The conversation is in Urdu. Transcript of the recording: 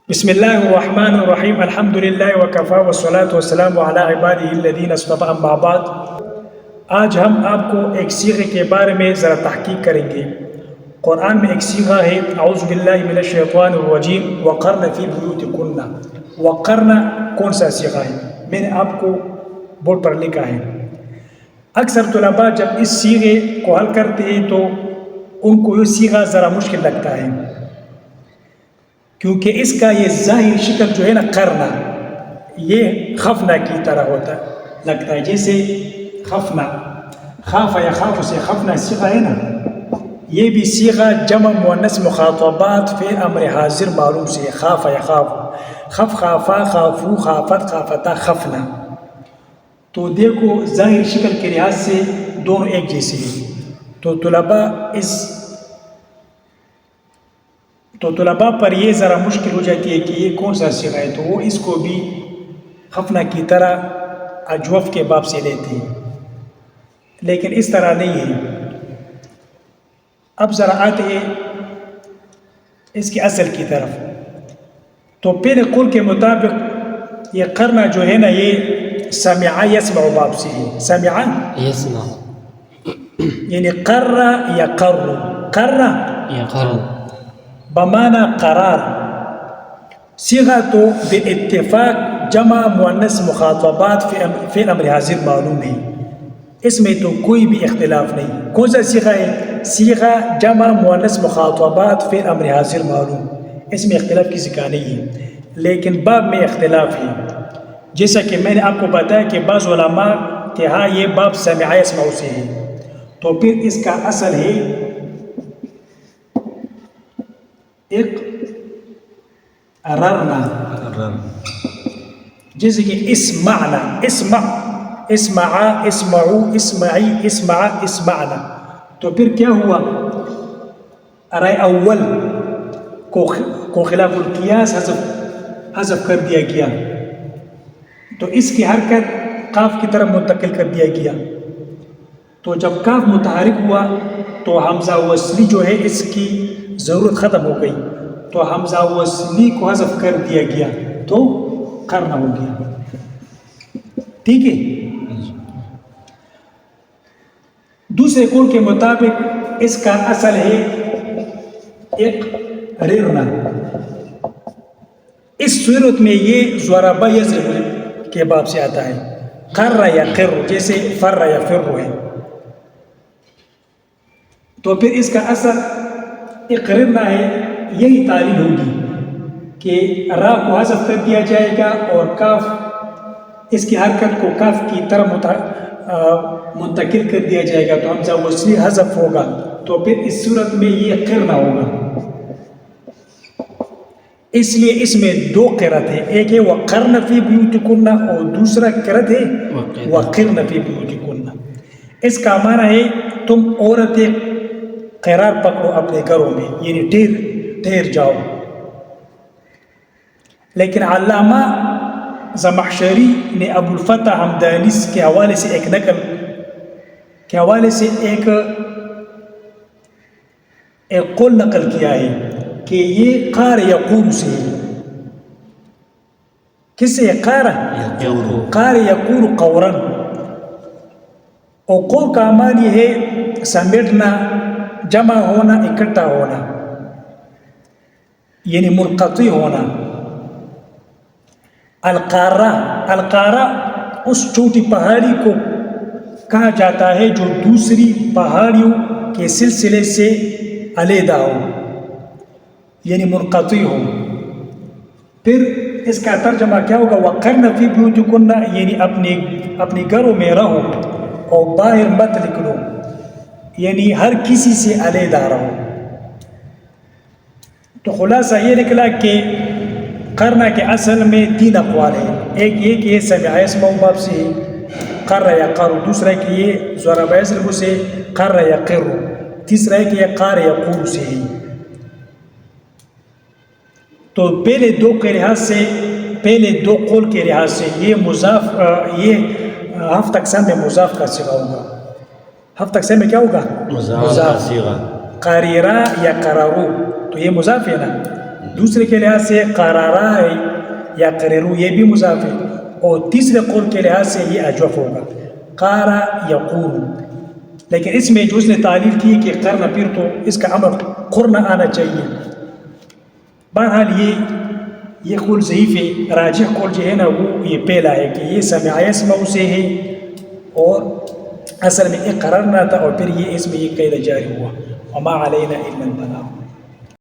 بسم اللہ الرحمن الرحیم الحمد للہ وکفی والصلاة والسلام علی عبادہ الذین اصطفی اما بعد۔ آج ہم آپ کو ایک صیغے کے بارے میں ذرا تحقیق کریں گے۔ قرآن میں ایک صیغہ ہے اعوذ باللہ من الشیطان الرجیم وقرن فی بیوتکن۔ وقرن کون سا صیغہ ہے؟ میں نے آپ کو بورڈ پر لکھا ہے۔ اکثر طلباء جب اس صیغے کو حل کرتے ہیں تو ان کو یہ صیغہ ذرا مشکل لگتا ہے، کیونکہ اس کا یہ ظاہر شکل جو ہے نا قرنا، یہ خفنا کی طرح لگتا ہے، جیسے خفنا، خاف یا خاف سے خفنا صیغہ ہے نا، یہ بھی صیغہ جمع مؤنث مخاطبات فی امر حاضر معلوم سے ہے۔ خاف یا خاف، خف خافا خافو خافت خافتا خفنا، تو دیکھو ظاہر شکل کے لحاظ سے دونوں ایک جیسے ہیں۔ تو طلباء پر یہ ذرا مشکل ہو جاتی ہے کہ یہ کون سا صیغہ ہے، تو وہ اس کو بھی خفنا کی طرح اجوف کے باب سے لیتے ہیں، لیکن اس طرح نہیں ہے۔ اب ذرا آتے ہیں اس کی اصل کی طرف۔ تو پہلے قول کے مطابق یہ قرنا جو ہے نا، یہ سمع یسمع باب سے ہے۔ سمع یسمع یعنی قر یا قر، قر یقر بمعنى قرار، صيغة باتفاق جمع مؤنث مخاطبات في الامر حاضر معلوم ہے، اس میں تو کوئی بھی اختلاف نہیں۔ کون سا صیغہ ہے؟ صیغہ جمع مؤنث مخاطبات في الامر حاضر معلوم، اس میں اختلاف کسی کا نہیں ہے، لیکن باب میں اختلاف ہے۔ جیسا کہ میں نے آپ کو بتایا کہ بعض علماء کہ ہاں یہ باب سمع یسمع سے ہے، تو پھر اس کا اصل ہے ایک ررنا، جیسے کہ اسمعنا، اسمع، اسمعا، اسمعو، اسمعی، اسمعا، اسمعنا، تو پھر کیا ہوا؟ رائے اول کو خلاف القیاس حذف کر دیا گیا، تو اس کی حرکت قاف کی طرف منتقل کر دیا گیا، تو جب قاف متحرک ہوا تو حمزہ وصلی جو ہے اس کی ضرورت ختم ہو گئی، تو حمزہ وصلی کو حذف کر دیا گیا، تو قرن ہو گیا۔ ٹھیک ہے، دوسرے قول کے مطابق اس کا اصل ہے ایک ررنا۔ اس صورت میں یہ ضرب یضرب کے باب سے آتا ہے، قر یا قر، جیسے فر یا فر ہے، تو پھر اس کا اصل اقررنا ہے، یہی تعلیل ہوگی کہ را کو حذف کر دیا جائے گا اور کاف، اس کی حرکت کو کاف کی طرف منتقل کر دیا جائے گا، تو حمزہ وصلی حذف ہوگا، تو پھر اس صورت میں یہ قرنا ہوگا۔ اس لیے اس میں دو قرات ہیں، ایک ہے وقرن فی بیوتکن اور دوسرا قرات ہے وقرن فی بیوتکن۔ اس کا معنی ہے تم عورتیں قرار پکڑو اپنے گھروں میں، یعنی ٹھہر جاؤ۔ لیکن علامہ زمخشری نے ابو الفتح حمدانی کے حوالے سے ایک نقل کے حوالے سے ایک قول نقل کیا ہے کہ یہ قار یقور سے ہے۔ کس سے؟ قار یقور قورن، اور قور کا معنی ہے سمیٹنا، جمع ہونا، اکٹھا ہونا، یعنی منقطع ہونا۔ القارہ اس چھوٹی پہاڑی کو کہا جاتا ہے جو دوسری پہاڑیوں کے سلسلے سے علیحدہ ہو، یعنی منقطع ہو۔ پھر اس کا ترجمہ کیا ہوگا؟ وقرن فی بیوتکن، یعنی اپنے گھروں میں رہو اور باہر مت نکلو، یعنی ہر کسی سے علیحدہ رہو۔ تو خلاصہ یہ نکلا کہ قرنا کے اصل میں تین اقوال ہیں، ایک یہ کہ یہ سمع یسمع باب سے قر یا قر، دوسرا کہ یہ ضرب یضرب سے قر یا قر، تیسرا ہے کہ یہ قار یقور سے ہے۔ تو پہلے دو قول کے لحاظ سے یہ مضاف، یہ ہفت اقسام میں مضاف کا صیغہ ہوگا۔ ہفت اقسام میں کیا ہوگا؟ مضاف صیغہ۔ قریرا یا قرارو، تو یہ مضاف ہے نا، دوسرے کے لحاظ سے قرارہ ہے یا قررو یہ بھی مضاف ہے، اور تیسرے قول کے لحاظ سے یہ اجوف ہوگا، قارا یقول. لیکن اس میں جو اس نے تعلیل کی کہ قرن، پھر تو اس کا امر قرن آنا چاہیے. بہرحال یہ قول ضعیف ہے. راجح قول جو ہے نا وہ یہ پہلا ہے کہ یہ سمع یسمع سے ہے، اور اصل میں اقررنا تھا، اور پھر یہ اس میں یہ قید جاری ہوا. وما علینا الا البلاغ.